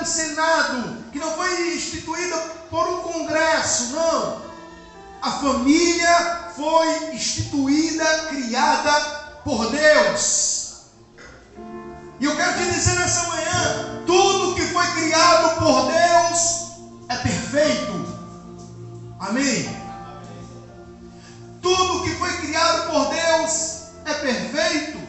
Senado, que não foi instituída por um congresso, não. A família foi instituída, criada por Deus. E eu quero te dizer nessa manhã, tudo que foi criado por Deus é perfeito. Amém? Tudo que foi criado por Deus é perfeito.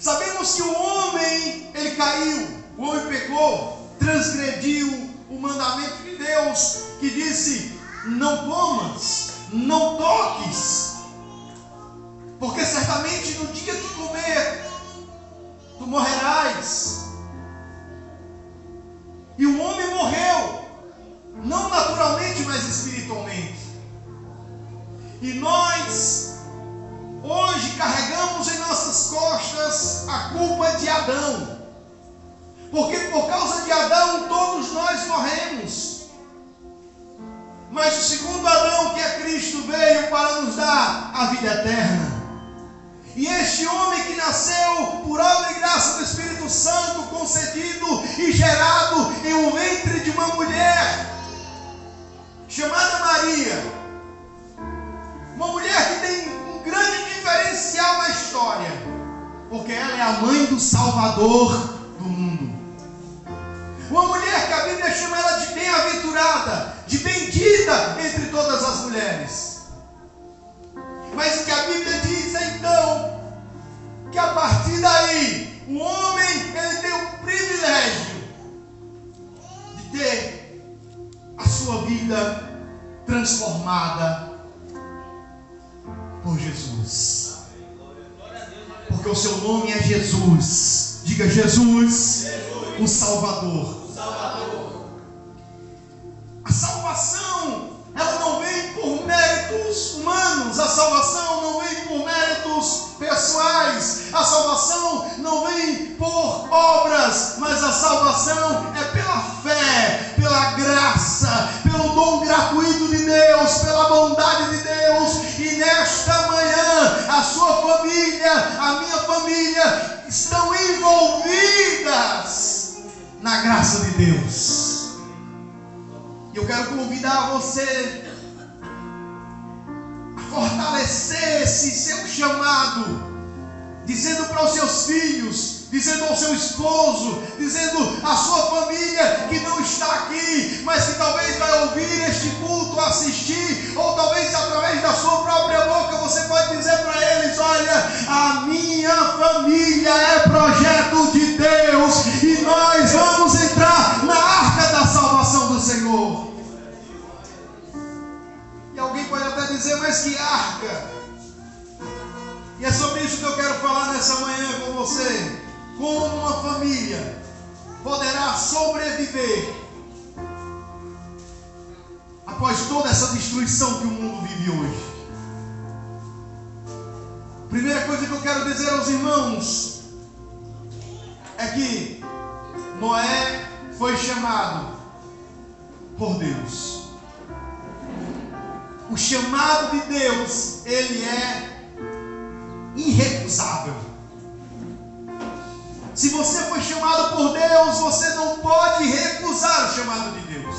Sabemos que o homem, ele caiu, o homem pecou, transgrediu o mandamento de Deus, que disse: não comas, não toques, porque certamente no dia que comer, tu morrerás. E o homem morreu, não naturalmente, mas espiritualmente. E nós hoje carregamos em nossas costas a culpa de Adão, porque por causa de Adão todos nós morremos. Mas o segundo Adão, que é Cristo, veio para nos dar a vida eterna. E este homem que nasceu por obra e graça do Espírito Santo, concedido e gerado em um ventre de uma mulher chamada Maria, uma mulher que tem um grande diferencial na história, porque ela é a mãe do Salvador do mundo. Uma mulher que a Bíblia chama ela de bem-aventurada, de bendita entre todas as mulheres. Mas o que a Bíblia diz é então que a partir daí o homem, ele tem o privilégio de ter a sua vida transformada por Jesus. Porque o seu nome é Jesus. Diga: Jesus, o Salvador. A salvação, ela não vem por méritos humanos. A salvação não vem por méritos pessoais. A salvação não vem por obras, mas a salvação é pela fé, pela graça, pelo dom gratuito de Deus, pela bondade de Deus. E nesta manhã, a sua família, a minha família, estão envolvidas na graça de Deus. E eu quero convidar você a fortalecer esse seu chamado, dizendo para os seus filhos, dizendo ao seu esposo, dizendo à sua família que não está aqui, mas que talvez vai ouvir este culto, assistir, ou talvez através da sua própria boca você pode dizer para eles: olha, a minha família é projeto de Deus e nós vamos entrar na arca da salvação do Senhor. E alguém pode até dizer: mas que arca? E é sobre isso que eu quero falar nessa manhã com você. Como uma família poderá sobreviver após toda essa destruição que o mundo vive hoje? Primeira coisa que eu quero dizer aos irmãos é que Noé foi chamado por Deus. O chamado de Deus, ele é irrecusável. Se você foi chamado por Deus, você não pode recusar o chamado de Deus.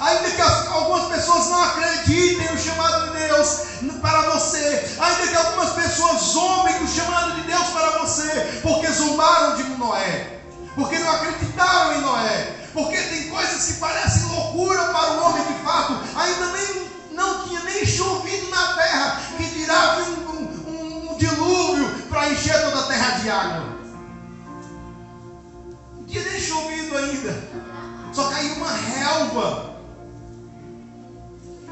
Ainda que algumas pessoas não acreditem no chamado de Deus para você, ainda que algumas pessoas zombem do chamado de Deus para você, porque zombaram de Noé, porque não acreditaram em Noé, porque tem coisas que parecem loucura para o homem de fato, ainda não tinha nem chovido na terra, que dirá um dilúvio para encher toda a terra de água. Não tinha nem chovido ainda, só caiu uma relva.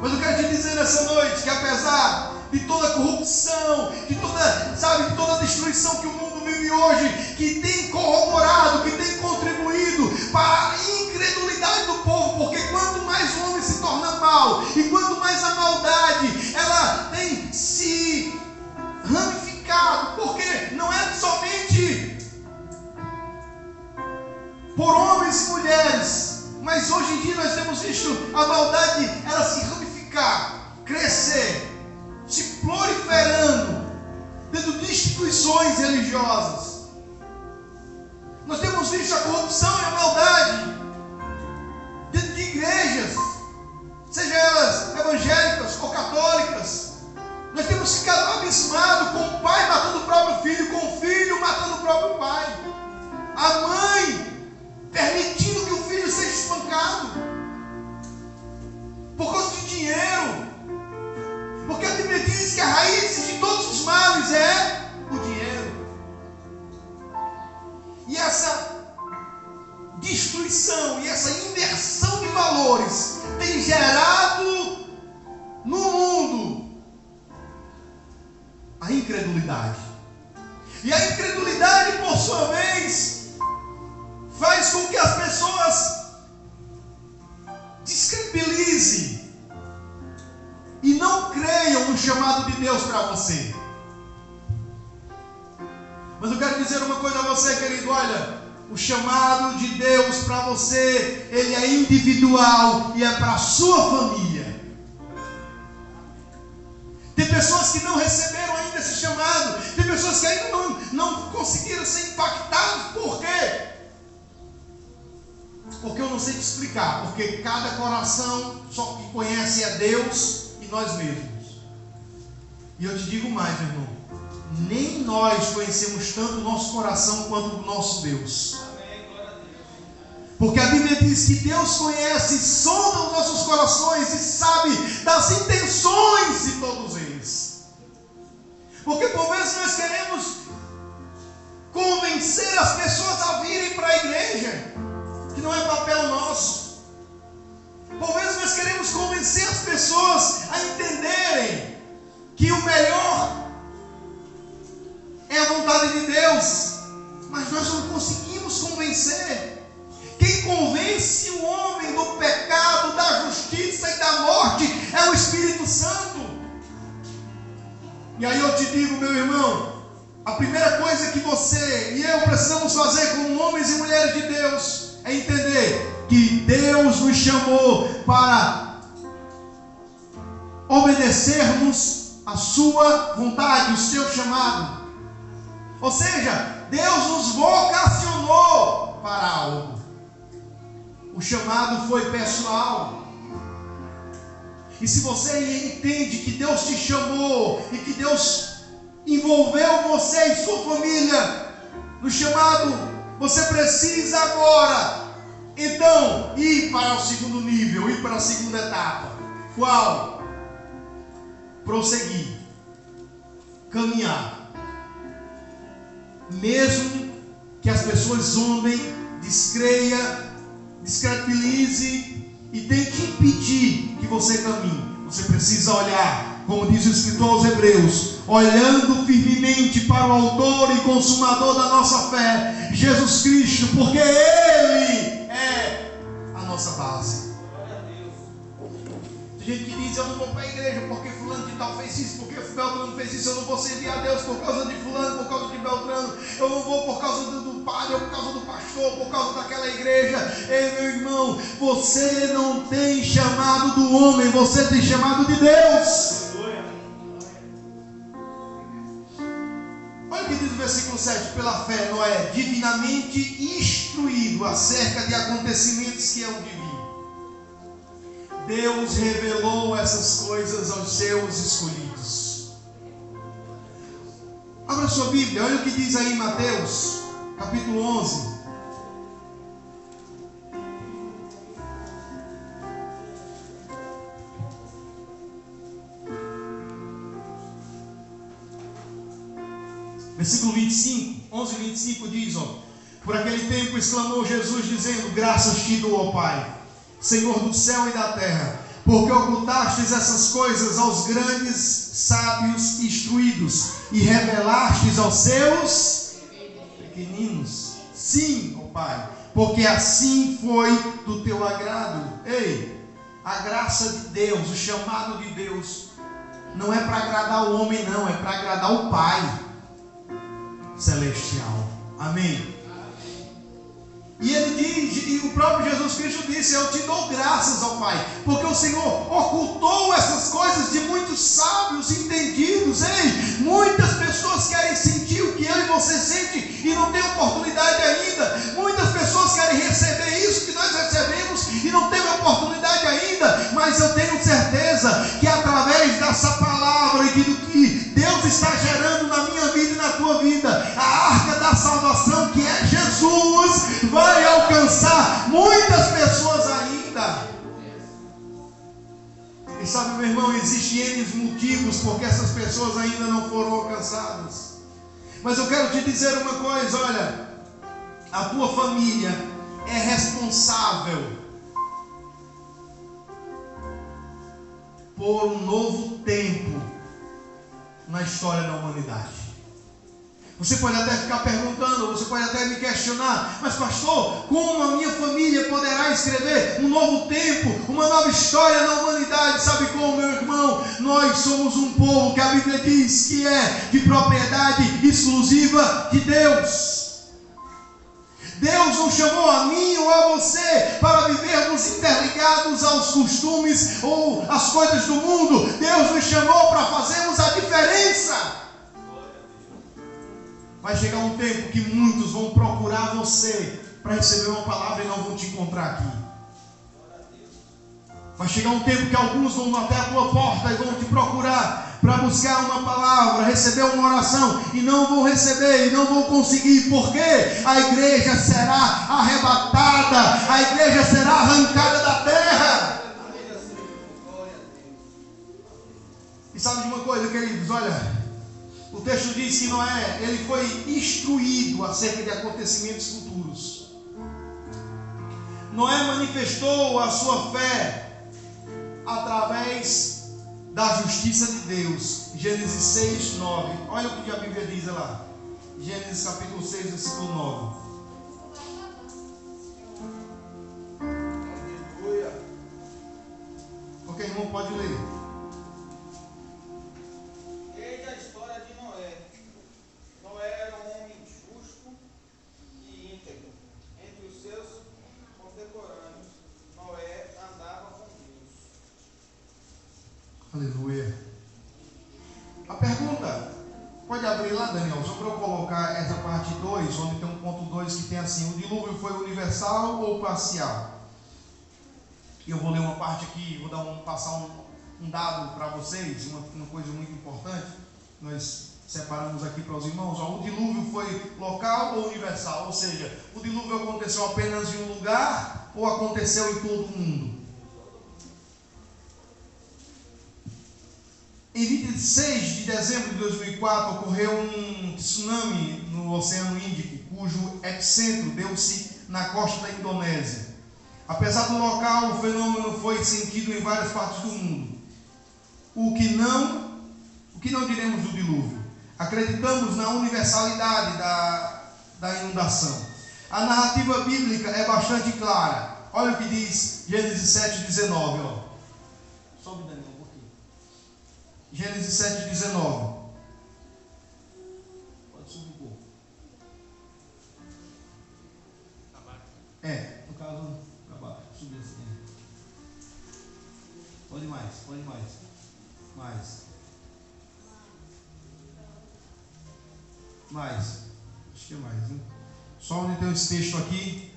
Mas eu quero te dizer nessa noite que apesar de toda a corrupção, de toda a destruição que o mundo vive hoje, que tem corroborado, que tem contribuído para a incredulidade do povo, porque quanto mais o homem se torna mal, e quanto mais a maldade ela tem se ramificado, porque não é somente por homens e mulheres, mas hoje em dia nós temos visto a maldade ela se ramificar, crescer, se proliferando dentro de instituições religiosas. Nós temos temos visto a corrupção e a maldade dentro de igrejas, seja elas evangélicas ou católicas. Nós temos ficado abismados com o pai matando o próprio filho, com o filho matando o próprio pai, a mãe permitindo que o filho seja espancado por causa de dinheiro, porque a Bíblia diz que a raiz de todos os males é o dinheiro. E essa destruição e essa inversão de valores tem gerado no mundo a incredulidade. E a incredulidade, por sua vez, faz com que as pessoas descredibilizem e não creiam no chamado de Deus para você. Mas eu quero dizer uma coisa a você, querido. Olha, o chamado de Deus para você, ele é individual e é para a sua família. Tem pessoas que não receberam ainda esse chamado. Tem pessoas que ainda não conseguiram ser impactadas. Por quê? Porque eu não sei te explicar. Porque cada coração só que conhece é Deus e nós mesmos. E eu te digo mais, meu irmão. Nem nós conhecemos tanto o nosso coração quanto o nosso Deus. Porque a Bíblia diz que Deus conhece e sonda os nossos corações e sabe das intenções de todos eles. Porque por vezes nós queremos convencer as pessoas a virem para a igreja, que não é papel nosso. Por vezes nós queremos convencer as pessoas a entenderem que o melhor é a vontade de Deus, mas nós não conseguimos convencer. Quem convence o homem do pecado, da justiça e da morte é o Espírito Santo. E aí eu te digo, meu irmão, a primeira coisa que você e eu precisamos fazer como homens e mulheres de Deus é entender que Deus nos chamou para obedecermos a sua vontade, o seu chamado. Ou seja, Deus nos vocacionou para algo. O chamado foi pessoal. E se você entende que Deus te chamou e que Deus envolveu você e sua família no chamado, você precisa agora, então, ir para o segundo nível, ir para a segunda etapa. Qual? Prosseguir. Caminhar. Mesmo que as pessoas zombem, descredibilize e tente impedir que você caminhe, você precisa olhar, como diz o escritor aos Hebreus, olhando firmemente para o autor e consumador da nossa fé, Jesus Cristo, porque Ele é a nossa base. Tem gente que diz: eu não vou para a igreja porque fulano de tal fez isso, porque Beltrano fez isso, eu não vou servir a Deus por causa de fulano, por causa de Beltrano, eu não vou por causa do padre, ou por causa do pastor, por causa daquela igreja. Ei, meu irmão, você não tem chamado do homem, você tem chamado de Deus. Olha o que diz o versículo 7: pela fé Noé, divinamente instruído acerca de acontecimentos que hão de vir, Deus revelou essas coisas aos seus escolhidos. Abra sua Bíblia, olha o que diz aí em Mateus, capítulo 11. Versículo 25, 11 e 25 diz: por aquele tempo exclamou Jesus, dizendo: graças te dou, ó Pai, Senhor do céu e da terra, porque ocultastes essas coisas aos grandes sábios instruídos e revelastes aos seus pequeninos. Sim, ó Pai, porque assim foi do teu agrado. Ei, a graça de Deus, o chamado de Deus, não é para agradar o homem, não, é para agradar o Pai celestial. Amém? E ele diz, e o próprio Jesus Cristo disse: eu te dou graças ao Pai, porque o Senhor ocultou essas coisas de muitos sábios entendidos. Ei, muitas pessoas querem sentir o que eu e você sente e não tem oportunidade ainda. muitas pessoas ainda. E sabe, meu irmão, existem N motivos porque essas pessoas ainda não foram alcançadas. Mas eu quero te dizer uma coisa, olha, a tua família é responsável por um novo tempo na história da humanidade. Você pode até ficar perguntando, você pode até me questionar, mas pastor, como a minha família poderá escrever um novo tempo, uma nova história na humanidade? Sabe como, meu irmão? Nós somos um povo que a Bíblia diz que é de propriedade exclusiva de Deus. Deus não chamou a mim ou a você para vivermos interligados aos costumes ou às coisas do mundo. Deus nos chamou para fazermos a diferença. Vai chegar um tempo que muitos vão procurar você para receber uma palavra e não vão te encontrar aqui. Vai chegar um tempo que alguns vão até a tua porta e vão te procurar para buscar uma palavra, receber uma oração, e não vão receber, e não vão conseguir, porque a igreja será arrebatada, a igreja será arrancada da terra. E sabe de uma coisa, queridos? Olha, o texto diz que Noé, ele foi instruído acerca de acontecimentos futuros. Noé manifestou a sua fé através da justiça de Deus. Gênesis 6, 9. Olha o que a Bíblia diz lá. Gênesis capítulo 6, versículo 9. Aleluia. Ok, irmão, pode ler. Eis a história de Noé. Noé era um homem justo e íntegro. Entre os seus contemporâneos, Noé andava com Deus. Aleluia. A pergunta, pode abrir lá, Daniel, só para eu colocar essa parte 2, onde tem um ponto 2 que tem assim: o dilúvio foi universal ou parcial? E eu vou ler uma parte aqui, vou passar um dado para vocês, uma coisa muito importante. Nós separamos aqui para os irmãos. O dilúvio foi local ou universal? Ou seja, o dilúvio aconteceu apenas em um lugar ou aconteceu em todo o mundo? Em 26 de dezembro de 2004, ocorreu um tsunami no Oceano Índico, cujo epicentro deu-se na costa da Indonésia. Apesar do local, o fenômeno foi sentido em várias partes do mundo. O que não diremos do dilúvio? Acreditamos na universalidade da inundação. A narrativa bíblica é bastante clara. Olha o que diz Gênesis 7,19. Sobe, Daniel, um pouquinho. Gênesis 7,19. Pode subir um pouco. No caso, para baixo. Subir assim. Pode mais. Mais. Acho que é mais, hein? Só onde tem esse texto aqui.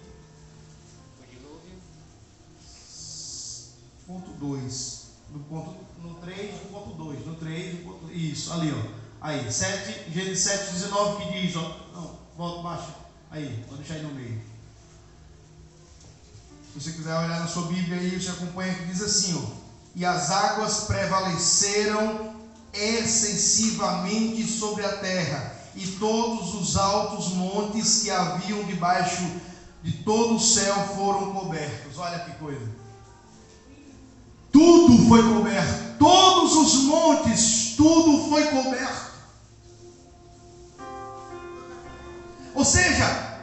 Ponto 2. No 3, no ponto 2. No 3, no ponto... Isso, ali, ó. Aí, Gênesis 7, 19, que diz, ó. Não, volta baixo. Aí, vou deixar aí no meio. Se você quiser olhar na sua Bíblia aí, você acompanha que diz assim, ó: e as águas prevaleceram excessivamente sobre a terra, e todos os altos montes que haviam debaixo de todo o céu foram cobertos. Olha que coisa. Tudo foi coberto. Todos os montes, tudo foi coberto. Ou seja,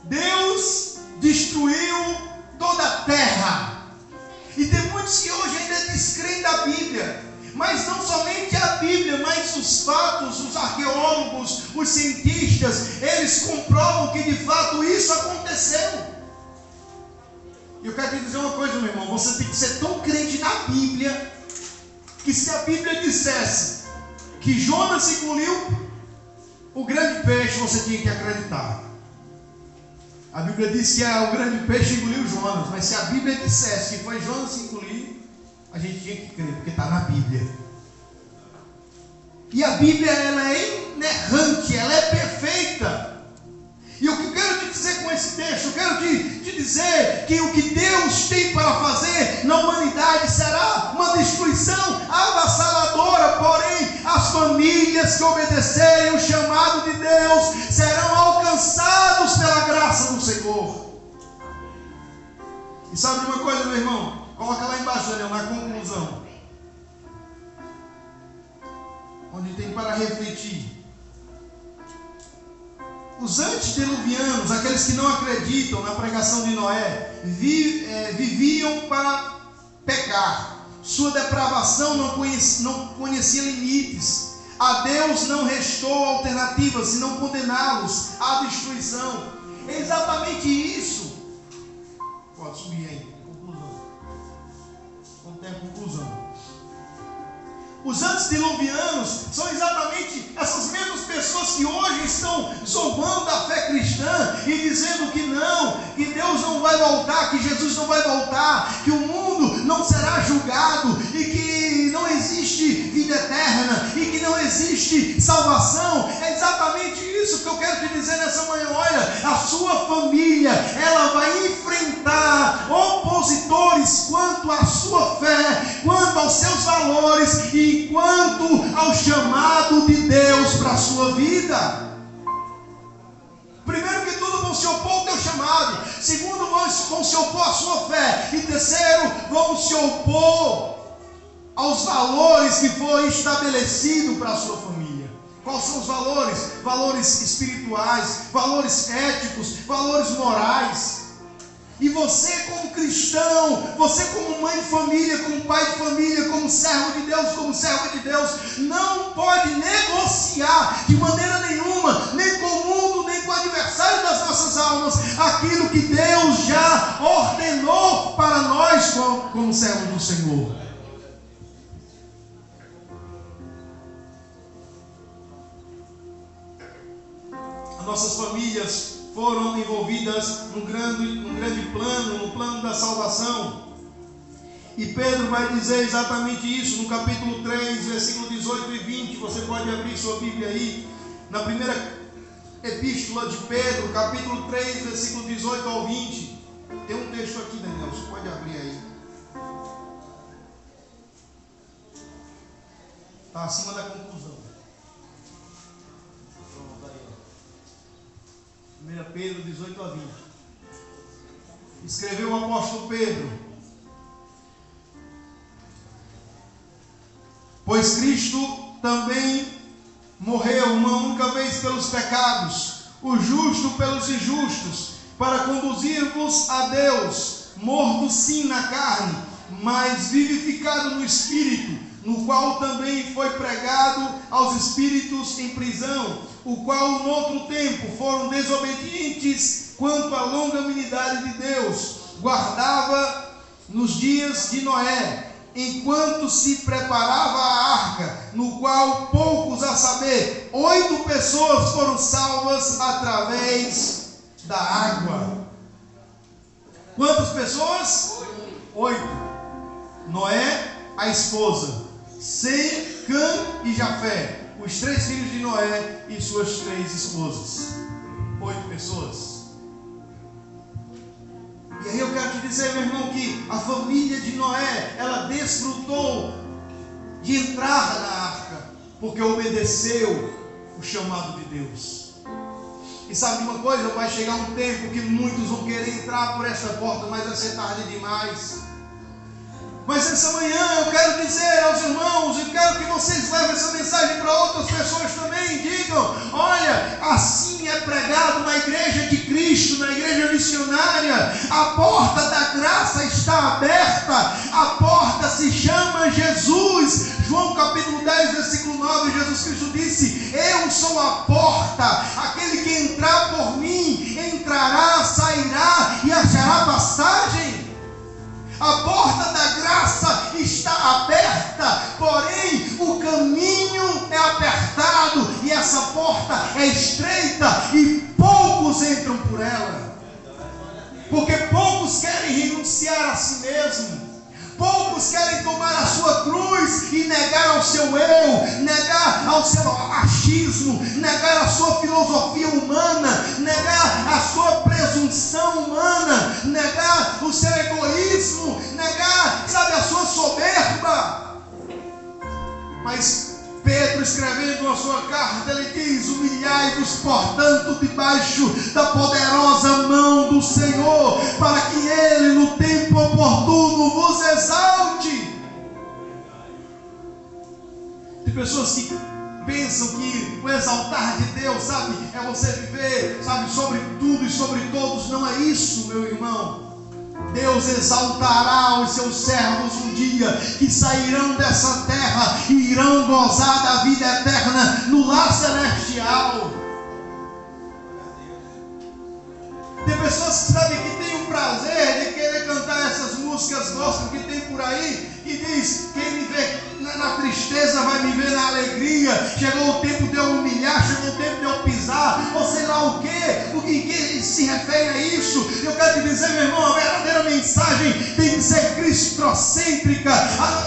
Deus destruiu toda a terra. E tem muitos que hoje ainda descreem da Bíblia. Mas não somente a Bíblia, mas os fatos, os arqueólogos, os cientistas, eles comprovam que de fato isso aconteceu. E eu quero te dizer uma coisa, meu irmão: você tem que ser tão crente na Bíblia, que se a Bíblia dissesse que Jonas engoliu o grande peixe, você tinha que acreditar. A Bíblia diz que o grande peixe engoliu Jonas, mas se a Bíblia dissesse que foi Jonas que engoliu, a gente tinha que crer, porque está na Bíblia. E a Bíblia, ela é inerrante, ela é perfeita. E o que eu quero te dizer com esse texto? Eu quero te dizer dizer que o que Deus tem para fazer na humanidade será uma destruição avassaladora, porém as famílias que obedecerem o chamado de Deus serão alcançados pela graça do Senhor. E sabe de uma coisa, meu irmão? Coloca lá embaixo, Daniel, na conclusão, onde tem para refletir. Os antediluvianos, aqueles que não acreditam na pregação de Noé, viviam para pecar. Sua depravação não conhecia limites. A Deus não restou alternativas, senão condená-los à destruição. É exatamente isso. Pode subir aí, conclusão. Quando tem a conclusão. Os antediluvianos são exatamente essas mesmas pessoas que hoje estão zombando da fé cristã e dizendo que não, que Deus não vai voltar, que Jesus não vai voltar, que o mundo não será julgado e que não existe vida eterna e que não existe salvação. É exatamente isso que eu quero te dizer nessa manhã. Olha, a sua família, ela vai enfrentar opositores quanto à sua fé, quanto aos seus valores e quanto ao chamado de Deus para a sua vida. Primeiro que tudo, vão se opor ao teu chamado. Segundo, vão se opor à sua fé. E terceiro, vão se opor aos valores que foi estabelecido para a sua família. Quais são os valores? Valores espirituais, valores éticos, valores morais. E você como cristão, você como mãe de família, como pai de família, como servo de Deus, como serva de Deus, não pode negociar de maneira nenhuma, nem com o mundo, nem com o adversário das nossas almas, aquilo que Deus já ordenou para nós como servos do Senhor. As nossas famílias foram envolvidas num grande plano, no plano da salvação. E Pedro vai dizer exatamente isso no capítulo 3, versículo 18 e 20. Você pode abrir sua Bíblia aí, na primeira epístola de Pedro, capítulo 3, versículo 18 ao 20. Tem um texto aqui, Daniel, você pode abrir aí. Está acima da conclusão. 1 Pedro 18 a 20. Escreveu o apóstolo Pedro: pois Cristo também morreu uma única vez pelos pecados, o justo pelos injustos, para conduzir-vos a Deus, morto sim na carne, mas vivificado no Espírito, no qual também foi pregado aos espíritos em prisão, o qual no outro tempo foram desobedientes quanto à longanimidade de Deus, guardava nos dias de Noé, enquanto se preparava a arca, no qual poucos, a saber, 8 pessoas foram salvas através da água. Quantas pessoas? 8. Noé, a esposa, Sem, Cã e Jafé, os 3 filhos de Noé e suas 3 esposas. 8 pessoas. E aí eu quero te dizer, meu irmão, que a família de Noé, ela desfrutou de entrar na arca, porque obedeceu o chamado de Deus. E sabe uma coisa? Vai chegar um tempo que muitos vão querer entrar por essa porta, mas vai ser tarde demais. Mas essa manhã eu quero dizer aos irmãos, eu quero que vocês levem essa mensagem para outras pessoas também. Digam: olha, assim é pregado na igreja de Cristo, na igreja missionária. A porta da graça está aberta, a porta se chama Jesus. João capítulo 10, versículo 9, Jesus Cristo disse: eu sou a porta, aquele que entrar por mim, entrará, sairá e achará passagem. A porta da graça está aberta, porém o caminho é apertado e essa porta é estreita e poucos entram por ela, porque poucos querem renunciar a si mesmo. Poucos querem tomar a sua cruz e negar ao seu eu, negar ao seu achismo, negar a sua filosofia humana, negar a sua presunção humana, negar escrevendo a sua carta, ele diz: humilhai-vos, portanto, debaixo da poderosa mão do Senhor, para que Ele, no tempo oportuno, vos exalte. Tem pessoas que pensam que o exaltar de Deus, sabe, é você viver, sabe, sobre tudo e sobre todos. Não é isso, meu irmão. Deus exaltará os seus servos um dia, que sairão dessa terra e irão gozar da vida eterna no lar celestial. Tem pessoas que sabem que têm o prazer de querer cantar essas músicas gospel que tem por aí, e diz: quem me vê na tristeza vai me ver na alegria. Chegou o tempo de eu humilhar, chegou o tempo de eu pisar, ou sei lá o que se refere a isso. Eu quero te dizer, meu irmão, a verdadeira mensagem tem que ser cristocêntrica.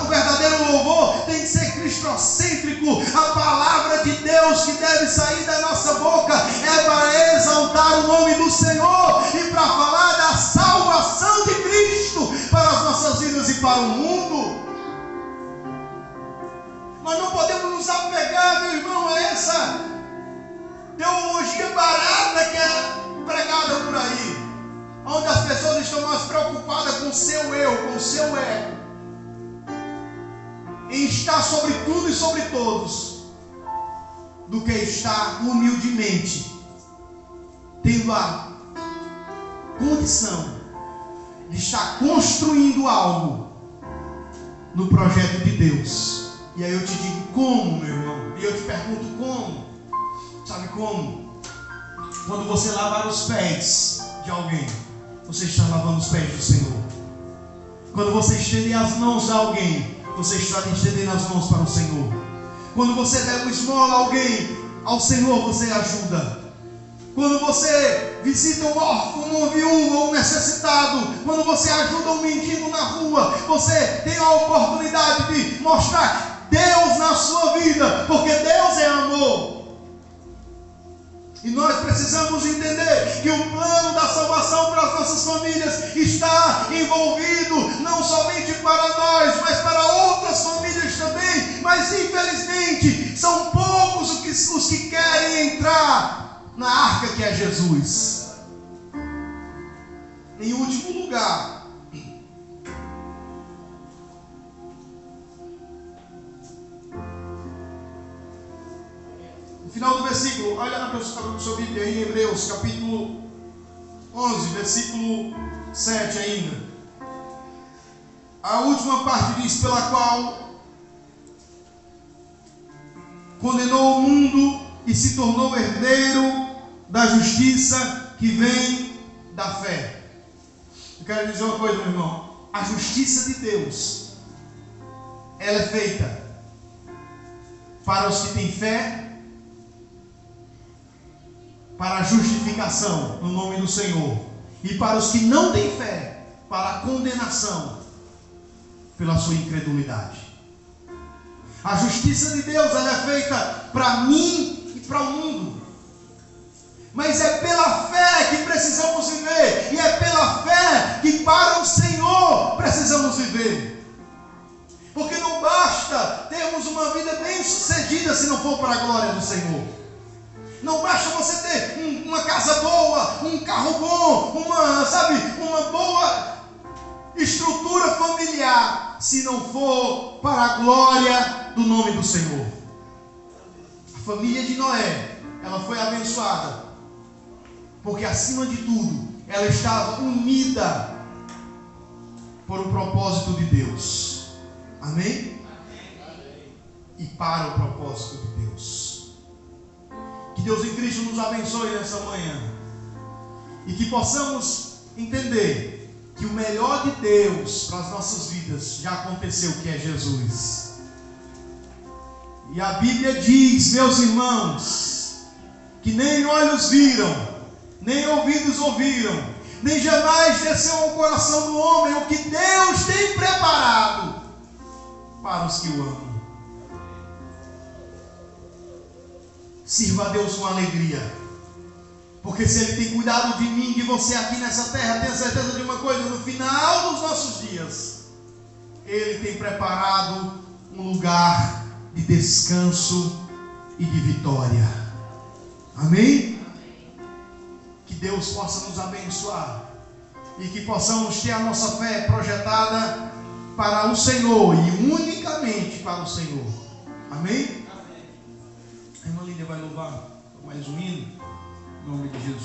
O verdadeiro louvor tem que ser cristocêntrico. A palavra de Deus que deve sair da nossa boca é para exaltar o nome do Senhor e para falar da salvação de Cristo para as nossas vidas e para o mundo. Nós não podemos nos apegar, meu irmão, a essa teologia barata que é pregada por aí, onde as pessoas estão mais preocupadas com o seu eu, com o seu ego, em estar sobre tudo e sobre todos, do que estar humildemente tendo a condição de estar construindo algo no projeto de Deus. E aí eu te digo: como, meu irmão? E eu te pergunto: como? Sabe como? Quando você lavar os pés de alguém, você está lavando os pés do Senhor. Quando você estender as mãos a alguém, você está estendendo as mãos para o Senhor. Quando você der uma esmola a alguém, ao Senhor você ajuda. Quando você visita um órfão, uma viúva, um necessitado, quando você ajuda um mendigo na rua, você tem a oportunidade de mostrar Deus na sua vida, porque Deus é amor. E nós precisamos entender que o plano da salvação para as nossas famílias está envolvido não somente para nós, mas para outras famílias também. Mas infelizmente são poucos os que querem entrar na arca que é Jesus. Em último lugar, no final do versículo, olha na sua Bíblia aí, em Hebreus capítulo 11, versículo 7 ainda. A última parte diz: pela qual condenou o mundo e se tornou herdeiro da justiça que vem da fé. Eu quero dizer uma coisa, meu irmão: a justiça de Deus, ela é feita para os que têm fé, para a justificação no nome do Senhor, e para os que não têm fé, para a condenação pela sua incredulidade. A justiça de Deus, ela é feita para mim e para o mundo, mas é pela fé que precisamos viver, e é pela fé que para o Senhor precisamos viver. Porque não basta termos uma vida bem sucedida se não for para a glória do Senhor. Não basta você ter uma casa boa, um carro bom, uma boa estrutura familiar, se não for para a glória do nome do Senhor. A família de Noé, ela foi abençoada, porque acima de tudo, ela estava unida por um propósito de Deus. Amém? E para o propósito de Deus. Que Deus em Cristo nos abençoe nessa manhã, e que possamos entender que o melhor de Deus para as nossas vidas já aconteceu, que é Jesus. E a Bíblia diz, meus irmãos, que nem olhos viram, nem ouvidos ouviram, nem jamais desceu ao coração do homem o que Deus tem preparado para os que o amam. Sirva a Deus com alegria, porque se Ele tem cuidado de mim, de você aqui nessa terra, tenha certeza de uma coisa: no final dos nossos dias, Ele tem preparado um lugar de descanso e de vitória. Amém? Que Deus possa nos abençoar e que possamos ter a nossa fé projetada para o Senhor e unicamente para o Senhor. Amém? A irmã Lídia vai louvar mais um hino, em nome de Jesus.